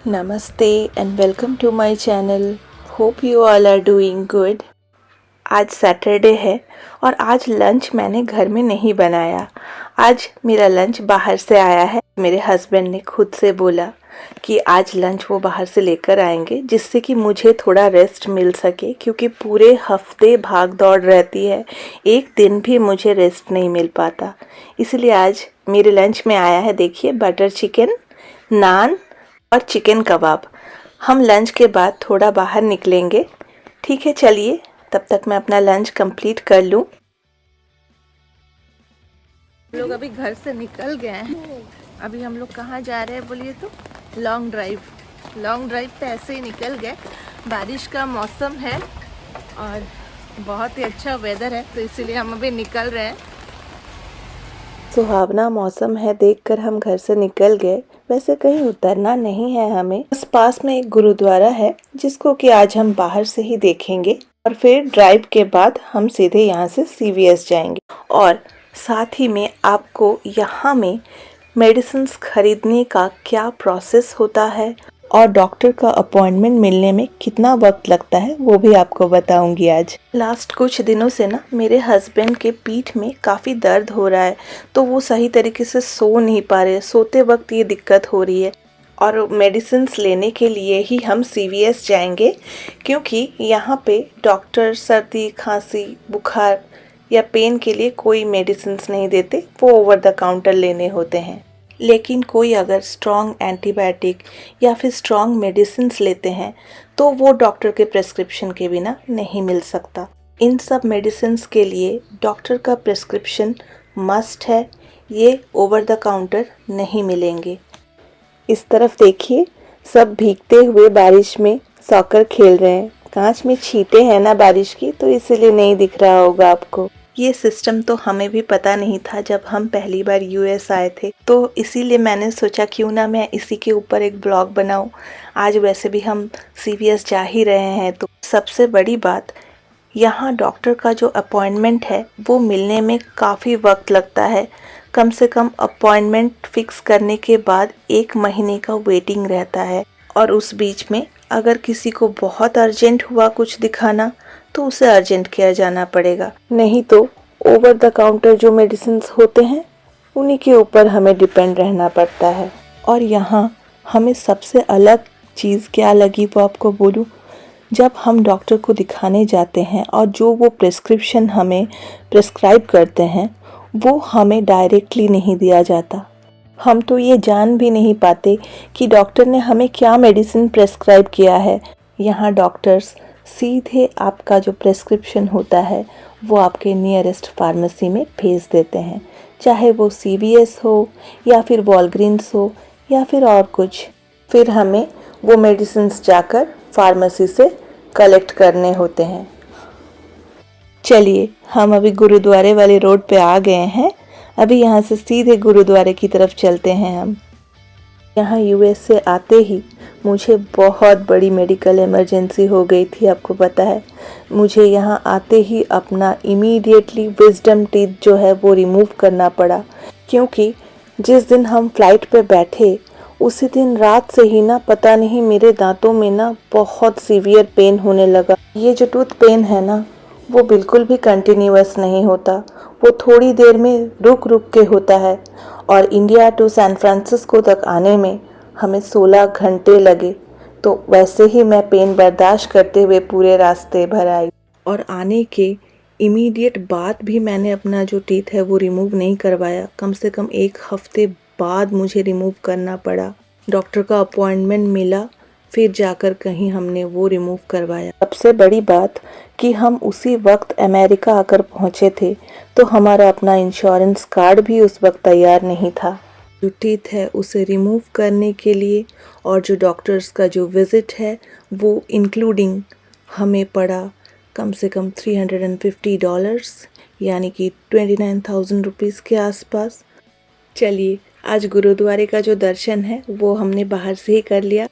Namaste and welcome to my channel. Hope you all are doing good. आज Saturday है और आज lunch मैंने घर में नहीं बनाया। आज मेरा लंच बाहर से आया है। मेरे हस्बैंड ने खुद से बोला कि आज लंच वो बाहर से लेकर आएंगे, जिससे कि मुझे थोड़ा रेस्ट मिल सके, क्योंकि पूरे हफ्ते भाग दौड़ रहती है, एक दिन भी मुझे रेस्ट नहीं मिल पाता। इसलिए आज मेरे लंच में आया है, देखिए, बटर चिकन, नान और चिकन कबाब। हम लंच के बाद थोड़ा बाहर निकलेंगे। ठीक है, चलिए, तब तक मैं अपना लंच कंप्लीट कर लूँ। हम लोग अभी घर से निकल गए हैं। अभी हम लोग कहाँ जा रहे हैं बोलिए तो? लॉन्ग ड्राइव पे ऐसे ही निकल गए। बारिश का मौसम है और बहुत ही अच्छा वेदर है, तो इसीलिए हम अभी निकल रहे हैं। सुहावना मौसम है देखकर हम घर से निकल गए। वैसे कहीं उतरना नहीं है हमें, बस पास में एक गुरुद्वारा है जिसको कि आज हम बाहर से ही देखेंगे, और फिर ड्राइव के बाद हम सीधे यहाँ से CVS जाएंगे। और साथ ही में आपको यहाँ में मेडिसिन्स खरीदने का क्या प्रोसेस होता है और डॉक्टर का अपॉइंटमेंट मिलने में कितना वक्त लगता है वो भी आपको बताऊंगी आज। लास्ट कुछ दिनों से ना मेरे हस्बैंड के पीठ में काफ़ी दर्द हो रहा है, तो वो सही तरीके से सो नहीं पा रहे। सोते वक्त ये दिक्कत हो रही है और मेडिसिन्स लेने के लिए ही हम CVS जाएंगे, क्योंकि यहाँ पे डॉक्टर सर्दी, खांसी, बुखार या पेन के लिए कोई मेडिसिन्स नहीं देते, वो ओवर द काउंटर लेने होते हैं। लेकिन कोई अगर स्ट्रॉन्ग एंटीबायोटिक या फिर स्ट्रॉन्ग मेडिसिन्स लेते हैं तो वो डॉक्टर के प्रेस्क्रिप्शन के बिना नहीं मिल सकता। इन सब मेडिसिन्स के लिए डॉक्टर का प्रेस्क्रिप्शन मस्ट है, ये ओवर द काउंटर नहीं मिलेंगे। इस तरफ देखिए, सब भीगते हुए बारिश में सॉकर खेल रहे हैं। कांच में छींटे हैं ना बारिश की, तो इसीलिए नहीं दिख रहा होगा आपको। ये सिस्टम तो हमें भी पता नहीं था जब हम पहली बार US आए थे, तो इसीलिए मैंने सोचा क्यों ना मैं इसी के ऊपर एक ब्लॉग बनाऊं। आज वैसे भी हम CVS जा ही रहे हैं, तो सबसे बड़ी बात, यहाँ डॉक्टर का जो अपॉइंटमेंट है वो मिलने में काफ़ी वक्त लगता है। कम से कम अपॉइंटमेंट फिक्स करने के बाद 1 महीने का वेटिंग रहता है, और उस बीच में अगर किसी को बहुत अर्जेंट हुआ कुछ दिखाना तो उसे अर्जेंट केयर जाना पड़ेगा, नहीं तो ओवर द काउंटर जो मेडिसिन्स होते हैं उन्हीं के ऊपर हमें डिपेंड रहना पड़ता है। और यहाँ हमें सबसे अलग चीज़ क्या लगी वो आपको बोलूँ। जब हम डॉक्टर को दिखाने जाते हैं और जो वो प्रेस्क्रिप्शन हमें प्रेस्क्राइब करते हैं वो हमें डायरेक्टली नहीं दिया जाता। हम तो ये जान भी नहीं पाते कि डॉक्टर ने हमें क्या मेडिसिन प्रेस्क्राइब किया है। यहाँ डॉक्टर्स सीधे आपका जो प्रेस्क्रिप्शन होता है वो आपके नियरेस्ट फार्मेसी में भेज देते हैं, चाहे वो CVS हो या फिर वॉलग्रीन्स हो या फिर और कुछ। फिर हमें वो मेडिसिन्स जाकर फार्मेसी से कलेक्ट करने होते हैं। चलिए, हम अभी गुरुद्वारे वाले रोड पे आ गए हैं। अभी यहाँ से सीधे गुरुद्वारे की तरफ चलते हैं हम। यहाँ US से आते ही मुझे बहुत बड़ी मेडिकल इमरजेंसी हो गई थी, आपको पता है। मुझे यहाँ आते ही अपना इमीडिएटली विजडम टीथ जो है वो रिमूव करना पड़ा, क्योंकि जिस दिन हम फ्लाइट पे बैठे उसी दिन रात से ही ना पता नहीं मेरे दांतों में ना बहुत सीवियर पेन होने लगा। ये जो टूथ पेन है ना वो बिल्कुल भी कंटिन्यूअस नहीं होता, वो थोड़ी देर में रुक रुक के होता है। और इंडिया टू सैन फ्रांसिस्को तक आने में हमें 16 घंटे लगे, तो वैसे ही मैं पेन बर्दाश्त करते हुए पूरे रास्ते भर आई। और आने के इमीडिएट बाद भी मैंने अपना जो टीथ है वो रिमूव नहीं करवाया। कम से कम 1 हफ्ते बाद मुझे रिमूव करना पड़ा। डॉक्टर का अपॉइंटमेंट मिला, फिर जाकर कहीं हमने वो रिमूव करवाया। सबसे बड़ी बात कि हम उसी वक्त अमेरिका आकर पहुंचे थे, तो हमारा अपना इंश्योरेंस कार्ड भी उस वक्त तैयार नहीं था। जो टीथ है उसे रिमूव करने के लिए और जो डॉक्टर्स का जो विज़िट है वो इंक्लूडिंग हमें पड़ा कम से कम $350, यानी कि 29,000 रुपीज़ के आसपास। चलिए, आज गुरुद्वारे का जो दर्शन है वो हमने बाहर से ही कर लिया।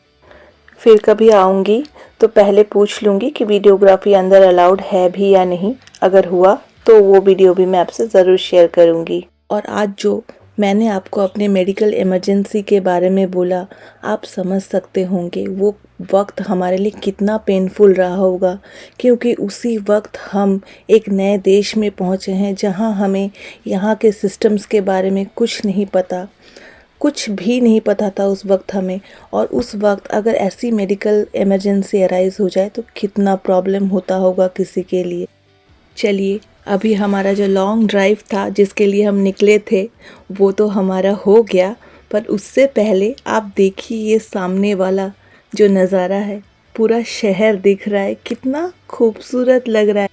फिर कभी आऊँगी तो पहले पूछ लूँगी कि वीडियोग्राफी अंदर अलाउड है भी या नहीं। अगर हुआ तो वो वीडियो भी मैं आपसे ज़रूर शेयर करूँगी। और आज जो मैंने आपको अपने मेडिकल इमरजेंसी के बारे में बोला, आप समझ सकते होंगे वो वक्त हमारे लिए कितना पेनफुल रहा होगा, क्योंकि उसी वक्त हम एक नए देश में पहुंचे हैं जहां हमें यहाँ के सिस्टम्स के बारे में कुछ नहीं पता, कुछ भी नहीं पता था उस वक्त हमें। और उस वक्त अगर ऐसी मेडिकल इमरजेंसी अराइज हो जाए तो कितना प्रॉब्लम होता होगा किसी के लिए। चलिए, अभी हमारा जो लॉन्ग ड्राइव था जिसके लिए हम निकले थे वो तो हमारा हो गया, पर उससे पहले आप देखिए ये सामने वाला जो नज़ारा है, पूरा शहर दिख रहा है, कितना खूबसूरत लग रहा है।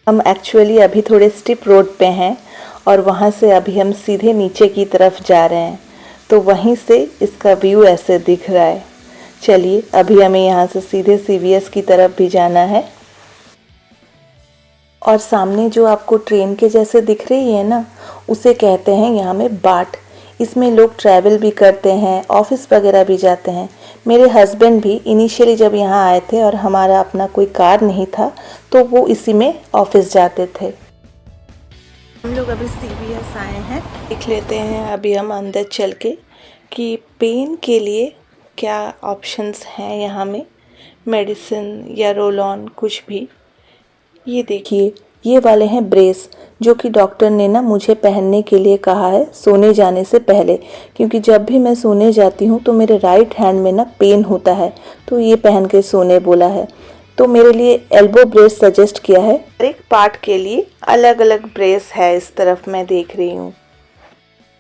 हम एक्चुअली अभी थोड़े स्टिप रोड पे हैं और वहाँ से अभी हम सीधे नीचे की तरफ जा रहे हैं, तो वहीं से इसका व्यू ऐसे दिख रहा है। चलिए, अभी हमें यहाँ से सीधे CVS की तरफ भी जाना है। और सामने जो आपको ट्रेन के जैसे दिख रही है ना, उसे कहते हैं यहाँ में बाट। इसमें लोग ट्रैवल भी करते हैं, ऑफिस वगैरह भी जाते हैं। मेरे हस्बैंड भी इनिशियली जब यहाँ आए थे और हमारा अपना कोई कार नहीं था तो वो इसी में ऑफिस जाते थे। हम लोग अभी CVS आए हैं, देख लेते हैं अभी हम अंदर चल के कि पेन के लिए क्या ऑप्शंस हैं यहाँ में, मेडिसिन या रोल ऑन कुछ भी। ये देखिए, ये वाले हैं ब्रेस, जो कि डॉक्टर ने ना मुझे पहनने के लिए कहा है सोने जाने से पहले, क्योंकि जब भी मैं सोने जाती हूँ तो मेरे राइट हैंड में ना पेन होता है, तो ये पहन के सोने बोला है। तो मेरे लिए एल्बो ब्रेस सजेस्ट किया है। हर एक पार्ट के लिए अलग अलग ब्रेस है, इस तरफ मैं देख रही हूँ।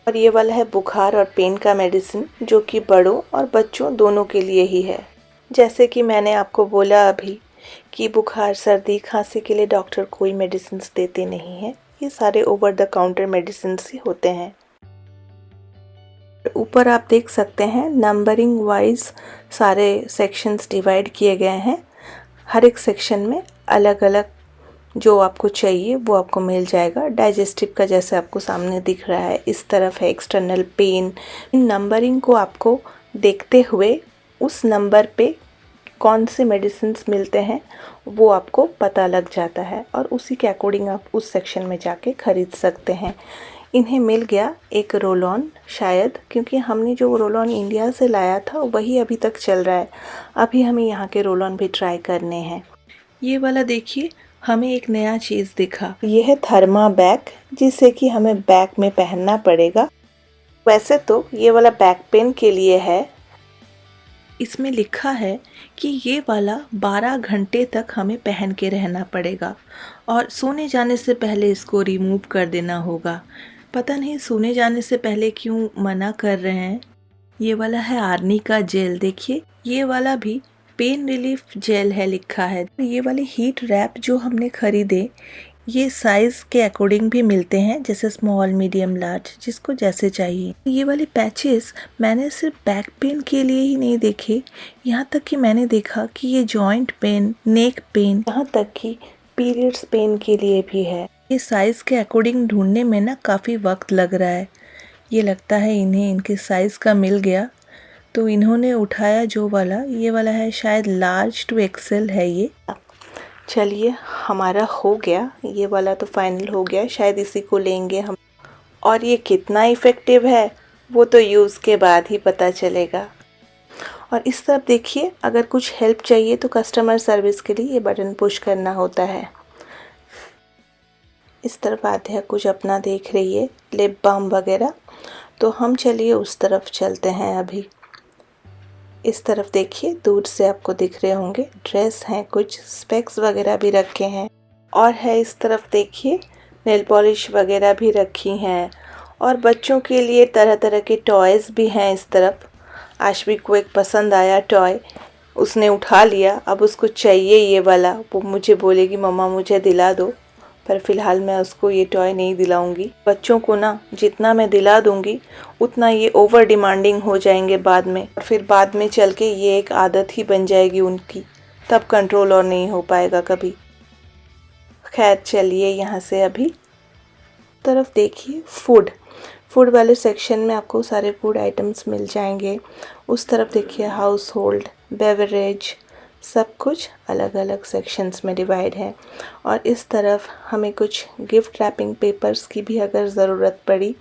और ये वाला है बुखार और पेन का मेडिसिन, जो कि बड़ों और बच्चों दोनों के लिए ही है। जैसे कि मैंने आपको बोला अभी कि बुखार, सर्दी, खांसी के लिए डॉक्टर कोई मेडिसिन देते नहीं हैं, ये सारे ओवर द काउंटर मेडिसिन ही होते हैं। ऊपर आप देख सकते हैं नंबरिंग वाइज सारे सेक्शंस डिवाइड किए गए हैं। हर एक सेक्शन में अलग अलग जो आपको चाहिए वो आपको मिल जाएगा। डाइजेस्टिव का जैसे आपको सामने दिख रहा है, इस तरफ है एक्सटर्नल पेन। इन नंबरिंग को आपको देखते हुए उस नंबर पे कौन से मेडिसिन्स मिलते हैं वो आपको पता लग जाता है और उसी के अकॉर्डिंग आप उस सेक्शन में जाके ख़रीद सकते हैं। इन्हें मिल गया एक रोल ऑन, शायद क्योंकि हमने जो रोल ऑन इंडिया से लाया था वही अभी तक चल रहा है। अभी हमें यहाँ के रोल ऑन भी ट्राई करने हैं। ये वाला देखिए, हमें एक नया चीज़ दिखा, ये है थर्मा बैग, जिसे कि हमें बैग में पहनना पड़ेगा। वैसे तो ये वाला बैक पेन के लिए है। इसमें लिखा है कि ये वाला 12 घंटे तक हमें पहन के रहना पड़ेगा और सोने जाने से पहले इसको रिमूव कर देना होगा। पता नहीं सोने जाने से पहले क्यों मना कर रहे हैं। ये वाला है आर्नी का जेल, देखिए ये वाला भी पेन रिलीफ जेल है लिखा है। ये वाले हीट रैप जो हमने खरीदे, ये साइज़ के अकॉर्डिंग भी मिलते हैं, जैसे स्मॉल, मीडियम, लार्ज, जिसको जैसे चाहिए। ये वाले पैचेस मैंने सिर्फ बैक पेन के लिए ही नहीं देखे, यहाँ तक कि मैंने देखा कि ये जॉइंट पेन, नेक पेन, यहाँ तक कि पीरियड्स पेन के लिए भी है। ये साइज़ के अकॉर्डिंग ढूंढने में ना काफ़ी वक्त लग रहा है। ये लगता है इन्हें इनके साइज़ का मिल गया, तो इन्होंने उठाया जो वाला, ये वाला है शायद लार्ज टू एक्सेल है ये। चलिए, हमारा हो गया, ये वाला तो फाइनल हो गया, शायद इसी को लेंगे हम। और ये कितना इफ़ेक्टिव है वो तो यूज़ के बाद ही पता चलेगा। और इस तरफ देखिए, अगर कुछ हेल्प चाहिए तो कस्टमर सर्विस के लिए ये बटन पुश करना होता है। इस तरफ आते हैं, कुछ अपना देख रही है, लिप बाम वगैरह। तो हम चलिए उस तरफ चलते हैं अभी। इस तरफ देखिए, दूर से आपको दिख रहे होंगे ड्रेस हैं, कुछ स्पेक्स वगैरह भी रखे हैं। और है इस तरफ देखिए, नेल पॉलिश वगैरह भी रखी हैं। और बच्चों के लिए तरह तरह के टॉयज़ भी हैं इस तरफ। आशवी को एक पसंद आया टॉय, उसने उठा लिया, अब उसको चाहिए ये वाला। वो मुझे बोलेगी मम्मा मुझे दिला दो, पर फ़िलहाल मैं उसको ये टॉय नहीं दिलाऊंगी। बच्चों को ना जितना मैं दिला दूंगी उतना ये ओवर डिमांडिंग हो जाएंगे बाद में, और फिर बाद में चल के ये एक आदत ही बन जाएगी उनकी, तब कंट्रोल और नहीं हो पाएगा कभी। खैर चलिए, यहाँ से अभी तरफ देखिए, फूड वाले सेक्शन में आपको सारे फूड आइटम्स मिल जाएंगे। उस तरफ देखिए हाउस होल्ड, बेवरेज, सब कुछ अलग अलग सेक्शंस में डिवाइड है। और इस तरफ हमें कुछ गिफ्ट रैपिंग पेपर्स की भी अगर ज़रूरत पड़ी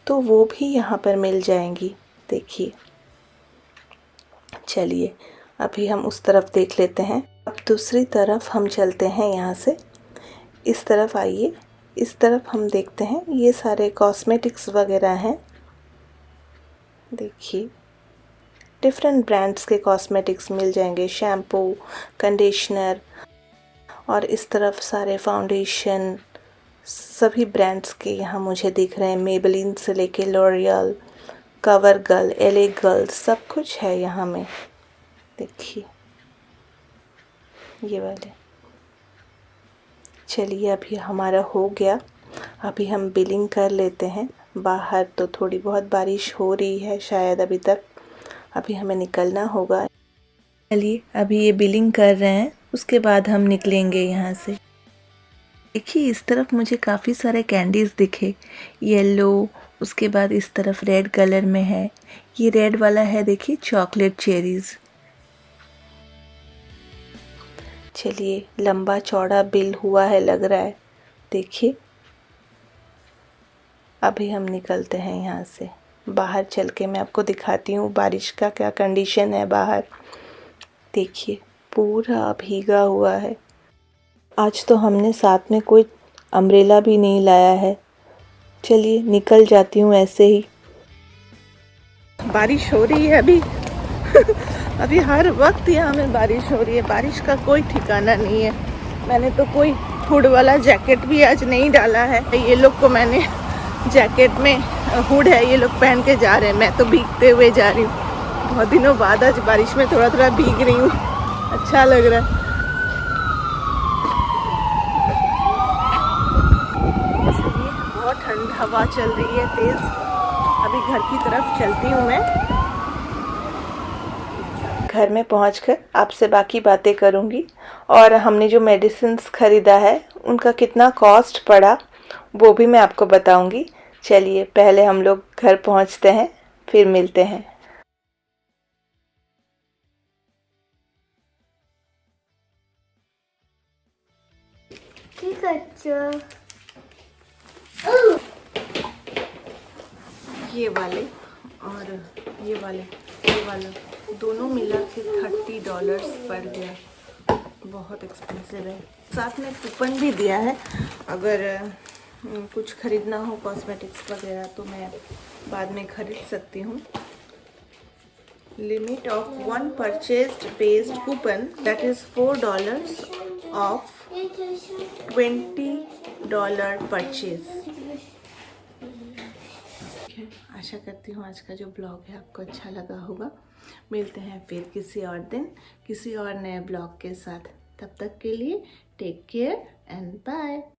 तो वो भी यहाँ पर मिल जाएंगी। देखिए, चलिए अभी हम उस तरफ देख लेते हैं। अब दूसरी तरफ हम चलते हैं। यहाँ से इस तरफ आइए। इस तरफ हम देखते हैं ये सारे कॉस्मेटिक्स वगैरह हैं। देखिए, डिफरेंट ब्रांड्स के कॉस्मेटिक्स मिल जाएंगे, शैम्पू, कंडीशनर, और इस तरफ सारे फाउंडेशन सभी ब्रांड्स के यहाँ मुझे दिख रहे हैं। मेबेलिन से लेके लॉरियल, कवर गर्ल, एले गर्ल, सब कुछ है यहाँ में। देखिए ये वाले। चलिए अभी हमारा हो गया। अभी हम बिलिंग कर लेते हैं। बाहर तो थोड़ी बहुत बारिश हो रही है शायद अभी तक। अभी हमें निकलना होगा। चलिए अभी ये बिलिंग कर रहे हैं, उसके बाद हम निकलेंगे यहाँ से। देखिए इस तरफ मुझे काफ़ी सारे कैंडीज़ दिखे, येलो, उसके बाद इस तरफ रेड कलर में है। ये रेड वाला है, देखिए चॉकलेट चेरीज़। चलिए लंबा चौड़ा बिल हुआ है लग रहा है। देखिए अभी हम निकलते हैं यहाँ से। बाहर चल के मैं आपको दिखाती हूँ बारिश का क्या कंडीशन है बाहर। देखिए पूरा भीगा हुआ है। आज तो हमने साथ में कोई अम्ब्रेला भी नहीं लाया है। चलिए निकल जाती हूँ ऐसे ही। बारिश हो रही है अभी अभी हर वक्त यहाँ में बारिश हो रही है। बारिश का कोई ठिकाना नहीं है। मैंने तो कोई हुड वाला जैकेट भी आज नहीं डाला है। ये लोग को मैंने जैकेट में हुड है, ये लोग पहन के जा रहे हैं, मैं तो भीगते हुए जा रही हूँ। बहुत दिनों बाद आज बारिश में थोड़ा थोड़ा भीग रही हूँ, अच्छा लग रहा है। बहुत ठंड हवा चल रही है तेज। अभी घर की तरफ चलती हूँ मैं। घर में पहुंचकर आपसे बाकी बातें करूंगी और हमने जो मेडिसिन्स खरीदा है उनका कितना कॉस्ट पड़ा वो भी मैं आपको बताऊंगी। चलिए पहले हम लोग घर पहुंचते हैं, फिर मिलते हैं। ये वाले और ये वाला दोनों मिला के $30 पड़ गया। बहुत एक्सपेंसिव है। साथ में कूपन भी दिया है, अगर कुछ खरीदना हो कॉस्मेटिक्स वगैरह तो मैं बाद में खरीद सकती हूँ। Limit of 1 purchased based coupon that is $4 off $20 purchase. आशा करती हूँ आज का जो ब्लॉग है आपको अच्छा लगा होगा। मिलते हैं फिर किसी और दिन किसी और नए ब्लॉग के साथ। तब तक के लिए टेक केयर एंड बाय।